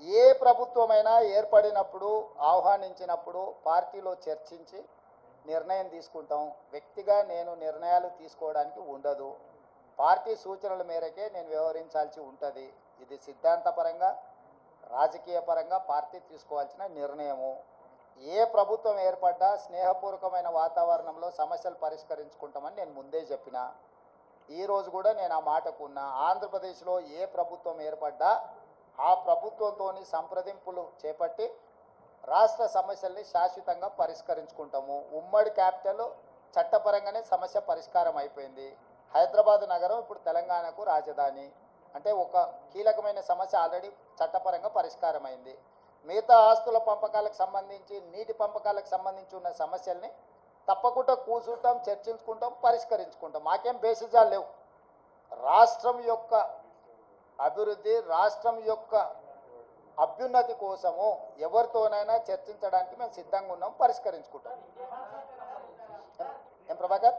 ఏ ప్రభుత్వమైనా ఏర్పడినప్పుడు ఆహ్వానించినప్పుడు పార్టీలో చర్చించి నిర్ణయం తీసుకుంటాం. వ్యక్తిగా నేను నిర్ణయాలు తీసుకోవడానికి ఉండదు. పార్టీ సూచనల మేరకే నేను వ్యవహరించాల్సి ఉంటుంది. ఇది సిద్ధాంతపరంగా రాజకీయ పరంగా పార్టీ తీసుకోవాల్సిన నిర్ణయము. ఏ ప్రభుత్వం ఏర్పడ్డా స్నేహపూర్వకమైన వాతావరణంలో సమస్యలు పరిష్కరించుకుంటామని నేను ముందే చెప్పిన. ఈరోజు కూడా నేను ఆ మాటకు ఉన్నా. ఆంధ్రప్రదేశ్లో ఏ ప్రభుత్వం ఏర్పడ్డా ఆ ప్రభుత్వంతో సంప్రదింపులు చేపట్టి రాష్ట్ర సమస్యల్ని శాశ్వతంగా పరిష్కరించుకుంటాము. ఉమ్మడి క్యాపిటల్ చట్టపరంగానే సమస్య పరిష్కారం అయిపోయింది. హైదరాబాద్ నగరం ఇప్పుడు తెలంగాణకు రాజధాని. అంటే ఒక కీలకమైన సమస్య ఆల్రెడీ చట్టపరంగా పరిష్కారం అయింది. మిగతా ఆస్తుల పంపకాలకు సంబంధించి, నీటి పంపకాలకు సంబంధించి ఉన్న సమస్యల్ని తప్పకుండా కూర్చుంటాం, చర్చించుకుంటాం, పరిష్కరించుకుంటాం. మాకేం బేసిజాలు లేవు. రాష్ట్రం యొక్క అభివృద్ధి, రాష్ట్రం యొక్క అభ్యున్నతి కోసము ఎవరితోనైనా చర్చించడానికి మేము సిద్ధంగా ఉన్నాం, పరిష్కరించుకుంటాం. ఏం ప్రభాకర్?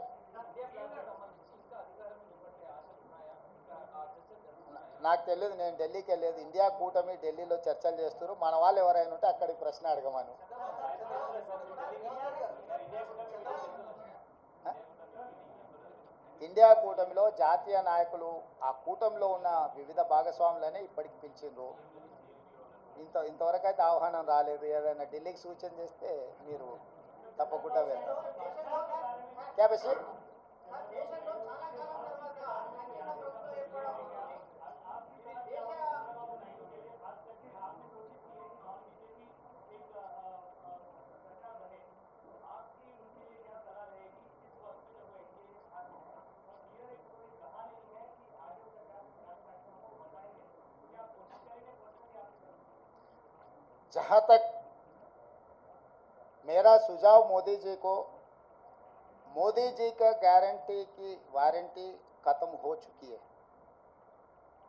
నాకు తెలియదు, నేను ఢిల్లీకి వెళ్ళలేదు. ఇండియా కూటమి ఢిల్లీలో చర్చలు చేస్తారు. మన వాళ్ళు ఎవరైనా ఉంటే అక్కడికి ప్రశ్న అడగమను. ఇండియా కూటమిలో జాతీయ నాయకులు ఆ కూటమిలో ఉన్న వివిధ భాగస్వాములనే ఇప్పటికి పిలిచిండ్రు. ఇంతవరకు అయితే ఆహ్వానం రాలేదు. ఏదైనా ఢిల్లీకి సూచన చేస్తే మీరు తప్పకుండా వెళ్తారు. క్యాబేసి जहाँ तक मेरा सुझाव मोदी जी को, मोदी जी का गारंटी की वारंटी खत्म हो चुकी है।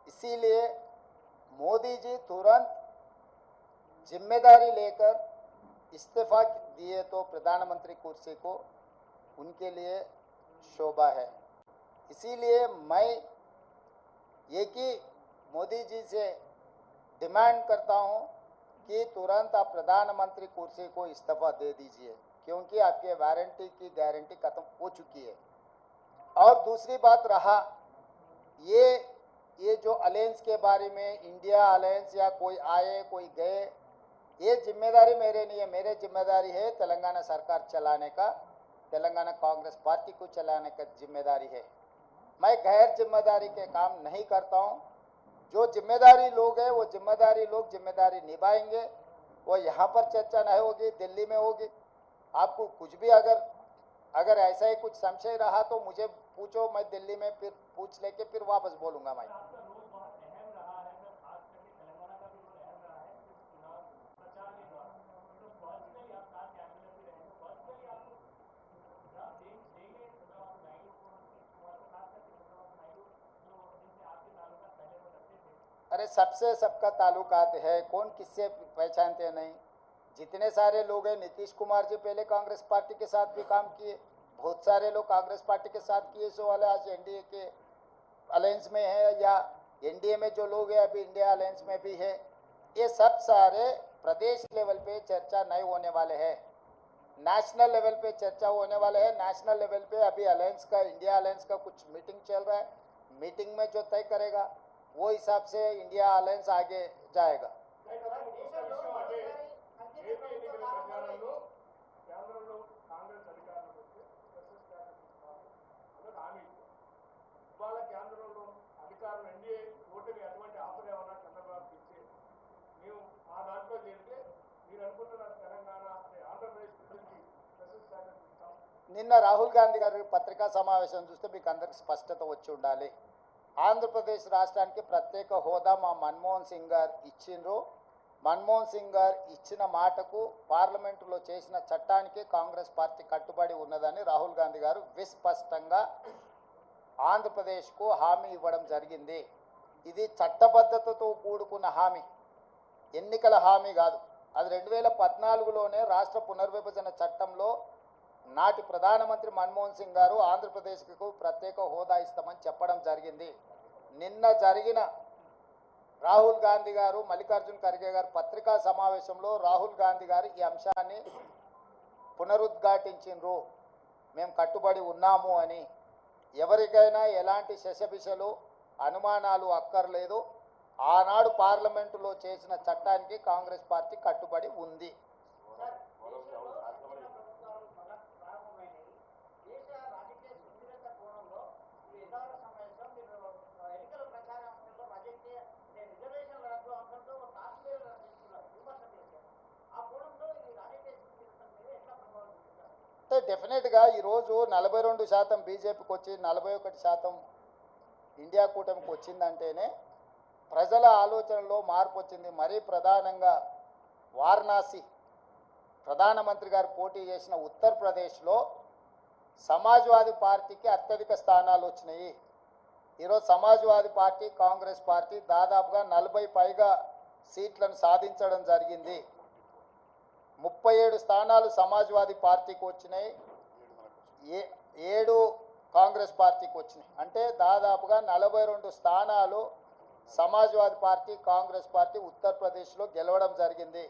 इसीलिए मोदी जी तुरंत जिम्मेदारी लेकर इस्तीफा दिए तो प्रधानमंत्री कुर्सी को उनके लिए शोभा है। इसीलिए मैं एक ही मोदी जी से डिमांड करता हूँ कि तुरंत आप प्रधानमंत्री कुर्सी को इस्तीफा दे दीजिए, क्योंकि आपके वारंटी की गारंटी खत्म हो चुकी है। और दूसरी बात रहा ये जो अलायंस के बारे में, इंडिया अलायंस या कोई आए कोई गए, ये जिम्मेदारी मेरे नहीं है। मेरे जिम्मेदारी है तेलंगाना सरकार चलाने का, तेलंगाना कांग्रेस पार्टी को चलाने का जिम्मेदारी है। मैं गैर जिम्मेदारी के काम नहीं करता हूँ। जो जिम्मेदारी लोग हैं वो जिम्मेदारी लोग जिम्मेदारी निभाएंगे। वो यहाँ पर चर्चा नहीं होगी, दिल्ली में होगी। आपको कुछ भी अगर ऐसा ही कुछ संशय रहा तो मुझे पूछो, मैं दिल्ली में फिर पूछ लेके फिर वापस बोलूँगा। मैं अरे सबसे सबका ताल्लुकात है, कौन किससे पहचानते नहीं। जितने सारे लोग हैं, नीतीश कुमार जी पहले कांग्रेस पार्टी के साथ भी काम किए, बहुत सारे लोग कांग्रेस पार्टी के साथ किए, सो वाले आज एनडीए के अलायंस में है, या एनडीए में जो लोग हैं अभी इंडिया अलायंस में भी है। ये सब सारे प्रदेश लेवल पे चर्चा नहीं होने वाले हैं, नेशनल लेवल पे चर्चा होने वाले हैं। नेशनल लेवल पे अभी अलायंस का, इंडिया अलायंस का कुछ मीटिंग चल रहा है। मीटिंग में जो तय करेगा वो हिसाब से इंडिया अलायंस आगे जाएगा। నిన్న రాహుల్ గాంధీ గారి పత్రికా సమావేశం చూస్తే మీకు అందరికి స్పష్టత వచ్చి ఉండాలి. ఆంధ్రప్రదేశ్ రాష్ట్రానికి ప్రత్యేక హోదా మా మన్మోహన్ సింగ్ గారు ఇచ్చిండ్రు. మన్మోహన్ సింగ్ గారు ఇచ్చిన మాటకు, పార్లమెంటులో చేసిన చట్టానికి కాంగ్రెస్ పార్టీ కట్టుబడి ఉన్నదని రాహుల్ గాంధీ గారు విస్పష్టంగా ఆంధ్రప్రదేశ్కు హామీ ఇవ్వడం జరిగింది. ఇది చట్టబద్ధతతో కూడుకున్న హామీ, ఎన్నికల హామీ కాదు. అది 2014లోనే రాష్ట్ర పునర్విభజన చట్టంలో నాటి ప్రధానమంత్రి మన్మోహన్ సింగ్ గారు ఆంధ్రప్రదేశ్కు ప్రత్యేక హోదా ఇస్తామని చెప్పడం జరిగింది. నిన్న జరిగిన రాహుల్ గాంధీ గారు, మల్లికార్జున్ ఖర్గే గారు పత్రికా సమావేశంలో రాహుల్ గాంధీ గారు ఈ అంశాన్ని పునరుద్ఘాటించిండ్రు. మేము కట్టుబడి ఉన్నాము అని. ఎవరికైనా ఎలాంటి శశబిషలు అనుమానాలు అక్కర్లేదు. ఆనాడు పార్లమెంటులో చేసిన చట్టానికి కాంగ్రెస్ పార్టీ కట్టుబడి ఉంది. అంటే డెఫినెట్గా ఈరోజు 42% బీజేపీకి వచ్చి 41% ఇండియా కూటమికి వచ్చిందంటేనే ప్రజల ఆలోచనలో మార్పు వచ్చింది. మరీ ప్రధానంగా వారణాసి ప్రధానమంత్రి గారు పోటీ చేసిన ఉత్తరప్రదేశ్లో సమాజ్వాదీ పార్టీకి అత్యధిక స్థానాలు వచ్చినాయి. ఈరోజు సమాజ్వాదీ పార్టీ, కాంగ్రెస్ పార్టీ దాదాపుగా 40 పైగా సీట్లను సాధించడం జరిగింది. 37 స్థానాలు సమాజ్వాదీ పార్టీకి వచ్చినాయి, 7 కాంగ్రెస్ పార్టీకి వచ్చినాయి. అంటే దాదాపుగా 42 స్థానాలు సమాజ్వాదీ పార్టీ, కాంగ్రెస్ పార్టీ ఉత్తరప్రదేశ్లో గెలవడం జరిగింది.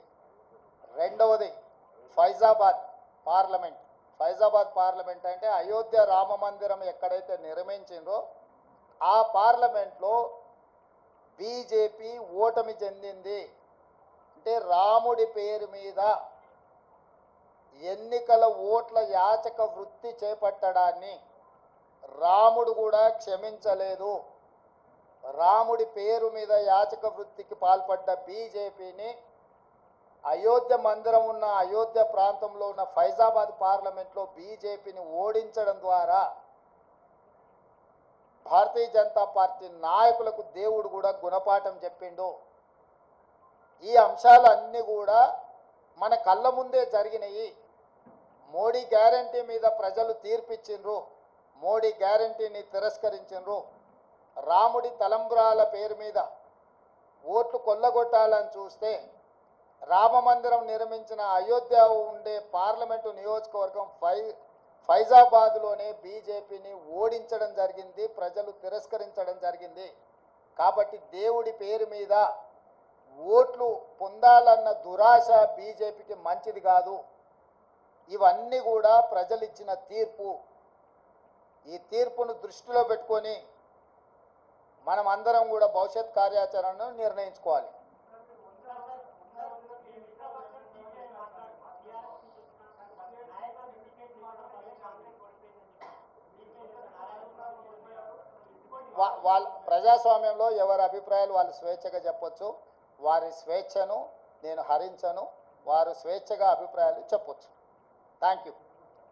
రెండవది ఫైజాబాద్ పార్లమెంట్. ఫైజాబాద్ పార్లమెంట్ అంటే అయోధ్య రామ మందిరం ఎక్కడైతే నిర్మించిందో ఆ పార్లమెంట్లో బీజేపీ ఓటమి చెందింది. అంటే రాముడి పేరు మీద ఎన్నికల ఓట్ల యాచక వృత్తి చేపట్టడాన్ని రాముడు కూడా క్షమించలేదు. రాముడి పేరు మీద యాచక వృత్తికి పాల్పడ్డ బీజేపీని అయోధ్య మందిరం ఉన్న అయోధ్య ప్రాంతంలో ఉన్న ఫైజాబాద్ పార్లమెంట్లో బీజేపీని ఓడించడం ద్వారా భారతీయ జనతా పార్టీ నాయకులకు దేవుడు కూడా గుణపాఠం చెప్పిండు. ఈ అంశాలన్నీ కూడా మన కళ్ళ ముందే జరిగినాయి. మోడీ గ్యారంటీ మీద ప్రజలు తీర్పిచ్చిండ్రు, మోడీ గ్యారంటీని తిరస్కరించిండ్రు. రాముడి తలంబ్రాల పేరు మీద ఓట్లు కొల్లగొట్టాలని చూస్తే రామ మందిరం నిర్మించిన అయోధ్య ఉండే పార్లమెంటు నియోజకవర్గం ఫైజాబాద్లోనే బీజేపీని ఓడించడం జరిగింది, ప్రజలు తిరస్కరించడం జరిగింది. కాబట్టి దేవుడి పేరు మీద ఓట్లు పొందాలన్న దురాశ బీజేపీకి మంచిది కాదు. ఇవన్నీ కూడా ప్రజలు ఇచ్చిన తీర్పు. ఈ తీర్పును దృష్టిలో పెట్టుకొని మనం అందరం కూడా భవిష్యత్ కార్యాచరణను నిర్ణయించుకోవాలి. వాళ్ళ ప్రజాస్వామ్యంలో ఎవరి అభిప్రాయాలు వాళ్ళు స్వేచ్ఛగా చెప్పొచ్చు. వారి స్వేచ్ఛను నేను హరించను. వారు స్వేచ్ఛగా అభిప్రాయాలు చెప్పొచ్చు. Thank you.